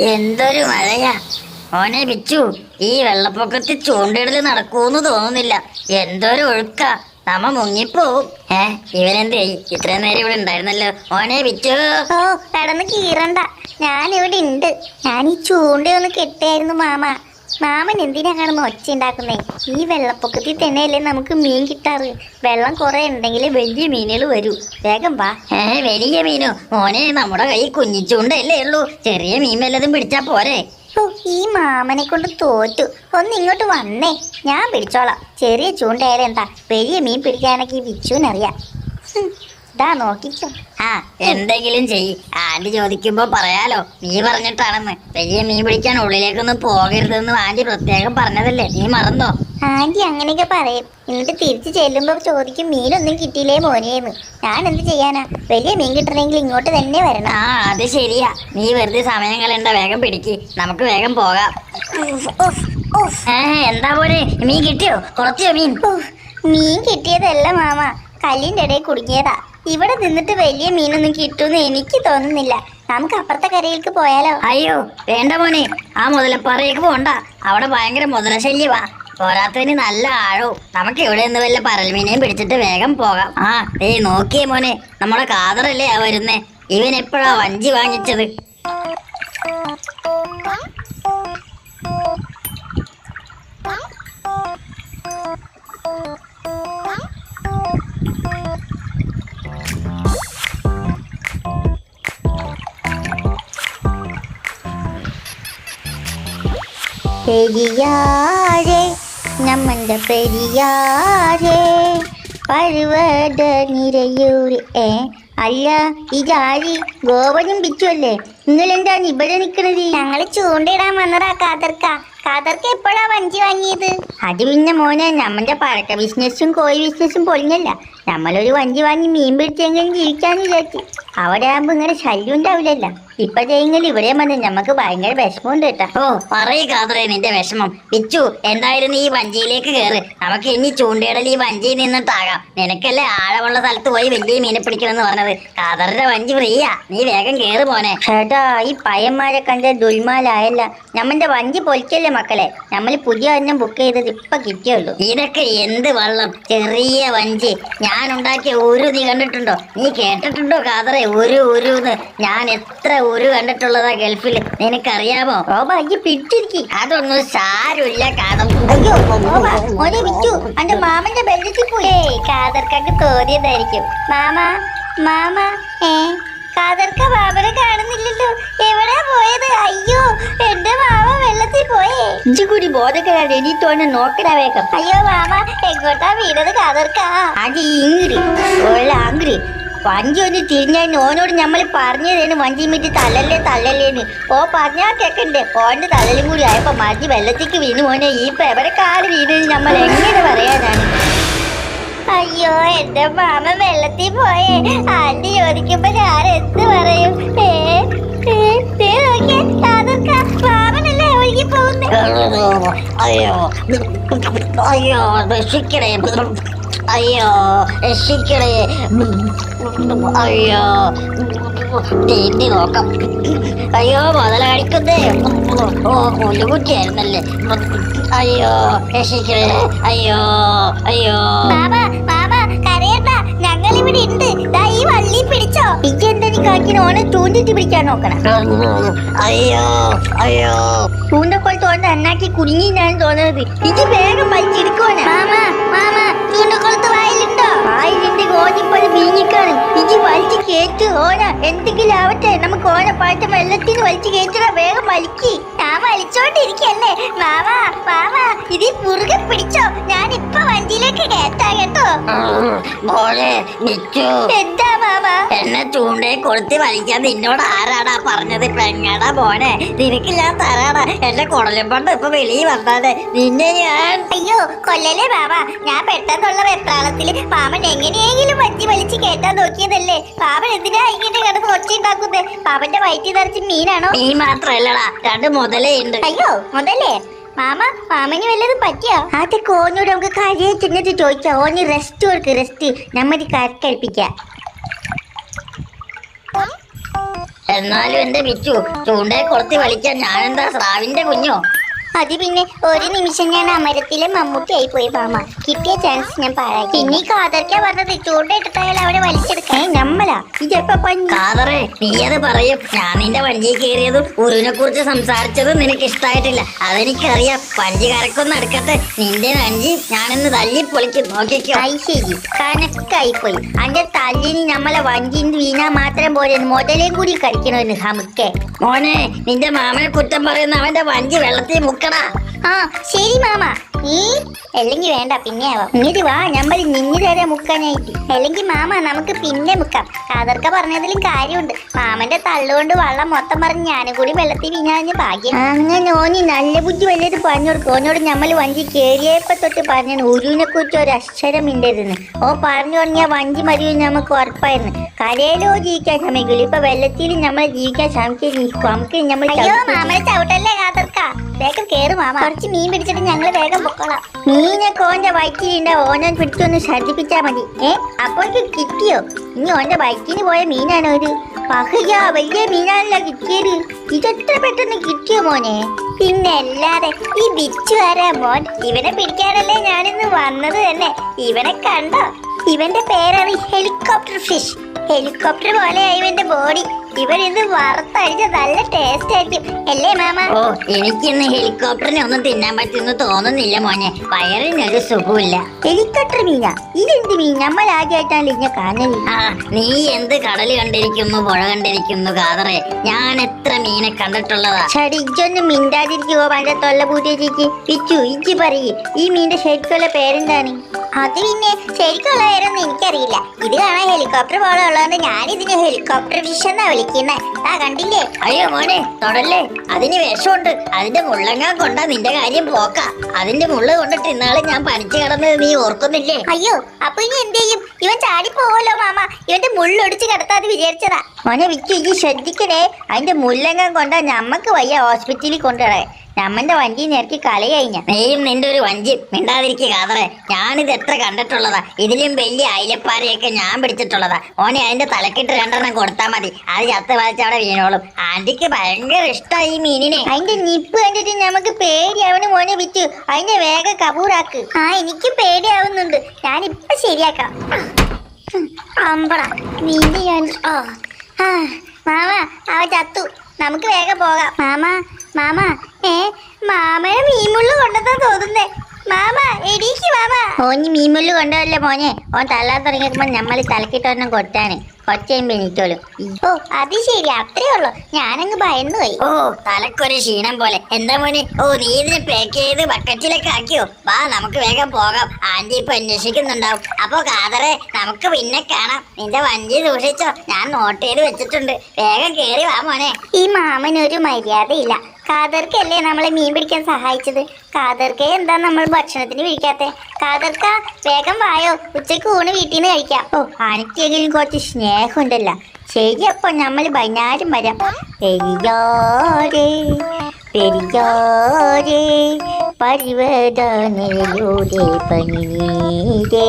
എന്തൊരു മഴയാ മോനെ ബിച്ചു. ഈ വെള്ളപ്പൊക്കത്തിൽ ചൂണ്ടിടല് നടക്കൂന്ന് തോന്നുന്നില്ല. എന്തൊരു ഒഴുക്കാ, നമ്മ മുങ്ങിപ്പോവും. ഇവനെന്തേ ഇത്രയും നേരം ഇവിടെ ഉണ്ടായിരുന്നല്ലോ. മോനെ ബിച്ചു. ഓ കടന്ന് കീറണ്ട, ഞാനിവിടെ ഉണ്ട്. ഞാൻ ഈ ചൂണ്ടയൊന്ന് കെട്ടിയായിരുന്നു മാമ. മാമൻ എന്തിനാ കിടന്ന് ഒച്ച ഉണ്ടാക്കുന്നേ? ഈ വെള്ളപ്പൊക്കത്തിൽ തന്നെയല്ലേ നമുക്ക് മീൻ കിട്ടാറ്. വെള്ളം കുറെ ഉണ്ടെങ്കിൽ വലിയ മീനുകൾ വരൂ. വേഗം വാ. വലിയ മീനോ? മോനെ നമ്മുടെ കൈ കുഞ്ഞിച്ചൂണ്ടല്ലേ ഉള്ളൂ. ചെറിയ മീൻ വല്ലതും പിടിച്ചാ പോരെ. ഓ ഈ മാമനെ കൊണ്ട് തോറ്റു. ഒന്ന് ഇങ്ങോട്ട് വന്നേ, ഞാൻ പിടിച്ചോളാം. ചെറിയ ചൂണ്ടയായാലും എന്താ, വലിയ മീൻ പിടിക്കാനൊക്കെ ഈ വിച്ചുവിനറിയാം. ഇതാ നോക്കിക്കോ. എന്തെങ്കിലും ചെയ്യ്. ആന്റി ചോദിക്കുമ്പോ പറയാലോ നീ പറഞ്ഞിട്ടാണെന്ന്. വലിയ മീൻ പിടിക്കാൻ ഉള്ളിലേക്കൊന്നും പോകരുതെന്ന് ആന്റി പ്രത്യേകം പറഞ്ഞതല്ലേ, നീ മറന്നോ? ആന്റി അങ്ങനെയൊക്കെ പറയും, എന്നിട്ട് തിരിച്ചു ചെല്ലുമ്പോ ചോദിക്കും മീനൊന്നും കിട്ടിയില്ലേ മോനേന്ന്. ഞാൻ എന്ത് ചെയ്യാനാ? വലിയ മീൻ കിട്ടണമെങ്കിൽ ഇങ്ങോട്ട് തന്നെ വരണം. അത് ശരിയാ. നീ വെറുതെ സമയം കളയണ്ട, വേഗം പിടിക്ക്, നമുക്ക് വേഗം പോകാം. എന്താ പോലെ മീൻ കിട്ടിയോ? കുറച്ചോ മീൻ? മീൻ കിട്ടിയതല്ല മാമ, കല്ലിന്റെ ഇടയിൽ കുടുങ്ങിയതാ. ഇവിടെ നിന്നിട്ട് വലിയ മീനൊന്നും കിട്ടുമെന്ന് എനിക്ക് തോന്നുന്നില്ല. നമുക്ക് അപ്പുറത്തെ കരയിലേക്ക് പോയാലോ? അയ്യോ വേണ്ട മോനെ, ആ മുതലപ്പാറയ്ക്ക് പോണ്ട. അവിടെ ഭയങ്കര മുതലശല്യവാ. പോരാത്തതിന് നല്ല ആഴവും. നമുക്ക് ഇവിടെ നിന്ന് വല്ല പരൽമീനെയും പിടിച്ചിട്ട് വേഗം പോകാം. നോക്കിയേ മോനെ, നമ്മുടെ കാതറല്ലേ വരുന്നേ. ഇവൻ എപ്പോഴാ വഞ്ചി വാങ്ങിച്ചത്? പെരിയാരേ നമ്മന്റെ പെരിയാരേ പർവ്വത നിരയൂര്. അല്ല ഇതാരി? ഗോവനും ബിച്ചുവല്ലേ? നിങ്ങളെന്താ ഇവിടെ നിക്കണത്? ഞങ്ങള് ചൂണ്ടയിടാൻ വന്നതാ കാതർക്ക. കാതർക്ക് എപ്പോഴാ വഞ്ചി വാങ്ങിയത്? അത് പിന്നെ മോനെ, നമ്മന്റെ പഴക്ക ബിസിനസ്സും കോഴി ബിസിനസ്സും പൊളിഞ്ഞല്ല. നമ്മളൊരു വഞ്ചി വാങ്ങി മീൻ പിടിച്ചെങ്കിലും ജീവിക്കാന്ന് വിചാരിച്ചു. അവിടെ ആകുമ്പോ ഇങ്ങനെ ശല്യം ഉണ്ടാവില്ലല്ലോ. ഇപ്പഴെങ്കിലും ഇവിടെ വന്ന് നമുക്ക് ഭയങ്കര വിഷമമുണ്ട് കേട്ടാ. പറയ് കാതറേ നിന്റെ വിഷമം. ബിച്ചു എന്തായാലും ഈ വഞ്ചിയിലേക്ക് കയറ്. നമുക്ക് ഇനി ചൂണ്ടയിടൽ ഈ വഞ്ചിയിൽ നിന്നിട്ടാകാം. നിനക്കല്ലേ ആഴമുള്ള സ്ഥലത്ത് പോയി വലിയ മീനെ പിടിക്കണമെന്ന് പറഞ്ഞത്. കാതറിന്റെ വഞ്ചി ഫ്രീയാ, നീ വേഗം കേറ് മോനെ. ചേട്ടാ ഈ പയ്യന്മാരെ കണ്ട ദുൽമാലായല്ല. നമ്മന്റെ വഞ്ചി പൊലിക്കല്ലേ മക്കളെ. നമ്മൾ പുതിയ ഒരെണ്ണം ബുക്ക് ചെയ്തത് ഇപ്പൊ കിട്ടിയുള്ളൂ. ഇതൊക്കെ എന്ത് വള്ളം, ചെറിയ വഞ്ചി. ഞാൻ ഉണ്ടാക്കിയ ഒരു നീ കണ്ടിട്ടുണ്ടോ? നീ കേട്ടിട്ടുണ്ടോ കാതറേ ഉരുന്ന്? ഞാൻ എത്ര ഉരു കണ്ടിട്ടുള്ളതാ ഗൾഫില്, നിനക്കറിയാമോ? ഈ പിടിച്ചിരിക്കും. അതൊന്നും സാരമില്ല കാതം. അയ്യോ മോനെ വിറ്റു, അന്റെ മാമന്റെ ബെല്ലത്തിൽ പോയേ. കാതർക്കൊക്കെ തോന്നിയതായിരിക്കും. മാമ മാമ കാതർക്ക ബാബനെ കാണുന്നില്ലല്ലോ. എവിടാ പോയത്? അയ്യോ എന്റെ മാമ വെള്ളത്തിൽ പോയേ. ഇഞ്ചി കൂടി ബോധക്കരാണ് എണീറ്റോന്നെ നോക്കടാ വേഗം. അയ്യോ മാമ എങ്ങോട്ടാ വീണത് കാതർക്ക? അത് ഇങ്ങരി ആങ്കരി വഞ്ചി ഒന്ന് തിരിഞ്ഞാൽ ഓനോട് നമ്മൾ പറഞ്ഞതേന് വഞ്ചി മിറ്റി തള്ളല്ലേന്ന്. പറഞ്ഞാ കേക്കണ്ടേ? ഓന്റെ തള്ളലും കൂടി ആയപ്പോ മഞ്ഞ് വെള്ളത്തേക്ക് വീണു. മോനെ ഈ എവരെ കാല് വീണ് നമ്മൾ എങ്ങനെ പറയാനാണ്? അയ്യോ എന്റെ മാമ വെള്ളത്തിൽ പോയേ. ആന്റി ചോദിക്കുമ്പോ ഞാൻ എന്ത് പറയും? മാമനല്ലേ ഒഴുകി പോകുന്നേ. അയ്യോ അയ്യോ രക്ഷിക്കണേ, അയ്യോ രക്ഷിക്കണേ, അയ്യോ തീണ്ടി നോക്കാം. അയ്യോ മുതലാളിക്കുന്നേ. പുല്ലുകുറ്റിയായിരുന്നല്ലേ. അയ്യോ രക്ഷിക്കണേ, അയ്യോ അയ്യോ. കരയണ്ട, ഞങ്ങൾ ഇവിടെ ഉണ്ട്. ഈ വള്ളി പിടിച്ചോ. ഇതെന്താ നീ കാക്കിന് ഓനെ ചൂണ്ടിട്ട് പിടിക്കാൻ നോക്കണം? അയ്യോ അയ്യോ ചൂണ്ടക്കൊളത്ത് ഓനെ അന്നാക്കി കുടുങ്ങിന്നാണ് തോന്നുന്നത്. ഇത് വേഗം വലിച്ചെടുക്കുവാനാ. ചൂണ്ടക്കൊളത്ത് വായിലുണ്ടോ? വായിലിന്റെ ഓനിപ്പോൾ വീങ്ങിക്കാണ്. ഇത് വലിച്ചു കേറ്റ് ഓന. എന്തെങ്കിലും ആവട്ടെ, നമുക്ക് ഓന പാറ്റ വെള്ളത്തിന് വലിച്ചു കേറ്റണ. വേഗം വലിക്ക്. ഞാൻ വലിച്ചോണ്ടിരിക്കല്ലേ. ഇത് പുറകെ പിടിച്ചോ. ഞാൻ ഇപ്പൊ വണ്ടിയിലേക്ക് കേട്ടാ കേട്ടോ. മോനെ ബിച്ചു, എന്താ മാമ? എന്നെ ചൂണ്ടയെ കൊളുത്തി വലിക്കാൻ നിന്നോട് ആരാടാ പറഞ്ഞത്? പെങ്ങടാ മോനെ, നിനക്ക് ഞാൻ തരാടാ. എന്റെ കുടലും പണ്ട് ഇപ്പൊ വെളിയിൽ വന്നാതെ നിന്നെ ഞാൻ. അയ്യോ കൊല്ലല്ലേ മാമ. ഞാൻ പെട്ടെന്നുള്ള വെപ്രാളത്തില് മാമൻ എങ്ങനെയെങ്കിലും വഞ്ചി വലിച്ച് കേട്ടാൻ നോക്കിയതല്ലേ. മാമൻ എന്തിനാ ഇങ്ങനെ കിടന്ന് ഒച്ച ഉണ്ടാക്കുന്നേ? മാമന്റെ വയറ്റി നിറച്ച് മീനാണോ? നീ മാത്രല്ലടാ, രണ്ട് മുതലേ ഉണ്ട്. അയ്യോ മുതലേ? മാമന് വല്ലതും പറ്റിയോ? അതൊക്കെ ഓനോട് നമുക്ക് കാര്യം ചെന്നിട്ട് ചോദിക്കാം. ഓന് റെസ്റ്റ് കൊടുക്ക്, റെസ്റ്റ്. നമ്മത് കരക്കഴിപ്പിക്കാം. എന്നാലും എന്റെ ബിച്ചു ചൂണ്ടയെ കൊളുത്തി വലിക്കാൻ ഞാനെന്താ സ്രാവിന്റെ കുഞ്ഞോ? അത് പിന്നെ ഒരു നിമിഷം ഞാൻ അമരത്തിലെ മമ്മൂട്ടിയായി പോയി മാമ. കിട്ടിയ ചാൻസ് ഞാൻ പാഴാക്കി. പിന്നെ ഈ കാതർക്കാ പറഞ്ഞത് ചൂണ്ടയിട്ടിട്ടായാൽ അവിടെ വലിച്ചെടുക്കാൻ നമ്മളാ ഇതെപ്പ കാതറേ, നീ അത് പറയും. ഞാൻ നിന്റെ വഞ്ചി കയറിയതും ഉരുവിനെ കുറിച്ച് സംസാരിച്ചതും നിനക്ക് ഇഷ്ടായിട്ടില്ല. അതെനിക്കറിയാം. വഞ്ചി കരക്കൊന്ന് എടുക്കട്ടെ. നിന്റെ വഞ്ചി ഞാനിന്ന് തല്ലി പൊളിക്കും, നോക്കിക്കോ. ശരി കണക്കായി പോയി. അന്റെ തല്ലിന് നമ്മളെ വഞ്ചിന്ന് വീണാ മാത്രം പോലെ മുതലേം കൂടി കഴിക്കണമെന്ന് ഹമുക്കെ. മോനെ, നിന്റെ മാമനെ കുറ്റം പറയുന്ന അവന്റെ വഞ്ചി വെള്ളത്തിൽ മുക്കടാ. ആ ശരി മാമ. അല്ലെങ്കിൽ വേണ്ട പിന്നെ ആവാം. ഇങ്ങോട്ട് വാ, നമ്മൾ നിന്നു തരാം മുക്കാനായിട്ട്. അല്ലെങ്കിൽ മാമ നമുക്ക് പിന്നെ മുക്കാം. കാതർക്ക പറഞ്ഞതിലും കാര്യമുണ്ട്. മാമന്റെ തള്ളുകൊണ്ട് വള്ളം മൊത്തം പറഞ്ഞ് ഞാനും കൂടി വെള്ളത്തിൽ വീഞ്ഞാഞ്ഞ ഭാഗ്യം. അങ്ങനെ ഓനി നല്ല ബുദ്ധി വല്ലത് പറഞ്ഞു കൊടുക്കും. ഓനോട് നമ്മൾ വഞ്ചി കേറിയപ്പോ തൊട്ട് പറഞ്ഞു ഉരുവിനെ കുറിച്ച് ഒരു അക്ഷരം മിണ്ടരുന്ന്. ഓ പറഞ്ഞു തുടങ്ങിയ വഞ്ചി മരുവിൽ നമുക്ക് ഉറപ്പായിരുന്നു. കരയിലോ ജീവിക്കാൻ ശ്രമിക്കില്ല. ഇപ്പൊ വെള്ളത്തിൽ നമ്മൾ ജീവിക്കാൻ ശ്രമിക്കും. നമുക്ക് നമ്മൾ മാമനെ ചവിട്ടല്ലേ കാതർക്ക. വേഗം കേറ് മാമ. കുറച്ച് മീൻ പിടിച്ചിട്ട് ഞങ്ങൾ വേഗം പൊക്കോളാം. മീനൊക്കെ ഓന്റെ വയറ്റിലുണ്ടാവും. ഓനെ പിടിച്ചൊന്ന് ശ്രദ്ധിപ്പിച്ചാ മതി. അപ്പോഴേക്ക് കിട്ടിയോ? ഇനി ഓന്റെ വയറ്റിന് പോയ മീനാണോ ഇത്? പഹയാ, വലിയ മീനാണല്ലോ കിട്ടിയത്. ഇതെത്ര പെട്ടെന്ന് കിട്ടിയോ മോനെ? പിന്നെ അല്ലാതെ ഈ ബിച്ചു ആരാ മോൻ? ഇവനെ പിടിക്കാനല്ലേ ഞാനിന്ന് വന്നത് തന്നെ. ഇവനെ കണ്ടോ? ഇവന്റെ പേരാണ് ഹെലികോപ്റ്റർ ഫിഷ്. ഹെലികോപ്റ്റർ പോലെയായി ഇവന്റെ ബോഡി. ഇവൻ ഇത് വറുത്തഴിച്ച നല്ല ടേസ്റ്റ് ആയിരിക്കും അല്ലേ മാമ? ഓ, എനിക്കിന്ന് ഹെലികോപ്റ്ററിനെ ഒന്നും തിന്നാൻ പറ്റുമെന്ന് തോന്നുന്നില്ല മോനെ. വയറിനൊരു സുഖമില്ല. ഹെലികോപ്റ്റർ മീനാ? ഇതെന്ത് മീൻ? നമ്മൾ ആദ്യമായിട്ടാണ് ഇങ്ങനെ കാണുന്നത്. ആ, നീ എന്ത് കടല് കണ്ടിരിക്കുന്നു, പുഴ കണ്ടിരിക്കുന്നു കാതറേ? ഞാൻ എത്ര മീനെ കണ്ടിട്ടുള്ളതാ. ചടിച്ചൊന്നും മിണ്ടാതിരിക്കുവോ പണ്ട തൊല്ല പൂട്ടിയേക്ക്. പിച്ചു ഇജ്ജി പറയ്, ഈ മീന്റെ ശരിക്കുള്ള പേരെന്താണ്? അത് പിന്നെ ശരിക്കുള്ള പേരൊന്നും എനിക്കറിയില്ല. ഇത് കാണാൻ ഹെലികോപ്റ്റർ പോലെ ഉള്ളതുകൊണ്ട് ഞാൻ ഇതിന് ഹെലികോപ്റ്റർ ഫിഷ് എന്നാ വിളിക്കുന്നേ. ആ കണ്ടില്ലേ? അയ്യോ മോനെ, തൊടല്ലേ. അതിന് വിഷമുണ്ട്. അതിന്റെ മുള്ളങ്ങാൻ കൊണ്ടാ നിന്റെ കാര്യം പോക്ക. അതിന്റെ മുള്ള കൊണ്ടിട്ട് ഇന്നാളെ ഞാൻ പനിച്ചു കിടന്നത് നീ ഓർക്കുന്നില്ലേ? അയ്യോ, അപ്പൊ ഇനി എന്ത് ചെയ്യും? ഇവൻ ചാടി പോവല്ലോ മാമ. ഇവന്റെ മുള്ളൊടിച്ച് കിടത്താതെ വിചാരിച്ചതാ. മോനെ വിറ്റു ഇജ്ജി ശ്രദ്ധിക്കണേ. അതിന്റെ മുള്ളങ്ങാൻ കൊണ്ടാ ഞമ്മക്ക് വയ്യ ഹോസ്പിറ്റലിൽ കൊണ്ടുപോയി. നമ്മന്റെ വഞ്ചി നേരത്തെ കളയായിഞ്ഞ. നീയും നിന്റെ ഒരു വഞ്ചി മിണ്ടാതിരിക്കുക കാതറേ. ഞാനിത് എത്ര കണ്ടിട്ടുള്ളതാ. ഇതിലും വലിയ അയിലപ്പാരയൊക്കെ ഞാൻ പിടിച്ചിട്ടുള്ളതാ. ഓനെ അതിന്റെ തലക്കിട്ട് 2 കൊടുത്താൽ മതി. അത് ചത്ത് വലിച്ച് അവിടെ വീണോളും. ആന്റിക്ക് ഭയങ്കര ഇഷ്ടമായി ഈ മീനിനെ. അതിന്റെ നിപ്പ് കണ്ടിട്ട് നമുക്ക് പേടിയാവണ് മോനെ വിറ്റു. അതിന്റെ വേഗം കബൂറാക്ക്. ആ എനിക്ക് പേടിയാവുന്നുണ്ട്. ഞാനിപ്പൊ ശരിയാക്കാം. അമ്പട നീന്തി ഞാൻ. മാമ അവ ചത്തു. നമുക്ക് വേഗം പോകാം. മാമ മാമ മാമനെ മീൻമുള്ളു കൊണ്ടെത്താൻ തോന്നുന്നേ. Mama എടീക്ക് mama. ഓനി മീൻമുള്ളു കൊണ്ടുവല്ലേ മോനെ. ഓൻ തള്ളാൻ തുടങ്ങിയപ്പോ നമ്മൾ തലക്കിട്ടൊരെണ്ണം കൊടുത്താണ്. കൊച്ചയുമ്പോ എനിക്കോളും. ഓ അത് ശരി, അത്രേ ഉള്ളു. ഞാനങ്ങ് ഭയന്നു പോയി. ഓ, തലക്കൊരു ക്ഷീണം പോലെ. എന്താ മോനെ? ഓ, നീ ഇതിനെ പാക്ക് ചെയ്ത് ബക്കറ്റിലേക്ക് ആക്കിയോ? വാ, നമുക്ക് വേഗം പോകാം. ആന്റി ഇപ്പൊ അന്വേഷിക്കുന്നുണ്ടാവും. അപ്പൊ കാതറെ, നമുക്ക് പിന്നെ കാണാം. നിന്റെ വഞ്ചി സൂക്ഷിച്ചോ, ഞാൻ നോട്ട് ചെയ്ത് വെച്ചിട്ടുണ്ട്. വേഗം കേറി വാ മോനെ. ഈ മാമനൊരു മര്യാദയില്ല. കാതർക്കല്ലേ നമ്മളെ മീൻ പിടിക്കാൻ സഹായിച്ചത്. കാതർക്കെ എന്താ നമ്മൾ ഭക്ഷണത്തിന് വിളിക്കാത്തെ? കാതർക്ക വേഗം വായോ, ഉച്ചക്ക് ഊണ് വീട്ടിൽ നിന്ന് കഴിക്കാം. ഓ അനക്കെങ്കിലും കുറച്ച് സ്നേഹമുണ്ടല്ലോ. ശരി, അപ്പൊ നമ്മൾ വൈകുന്നേരം വരാം. പെരിയാരേ പെരിയാരേ പർവ്വതനിലൂടെ പനിനീരേ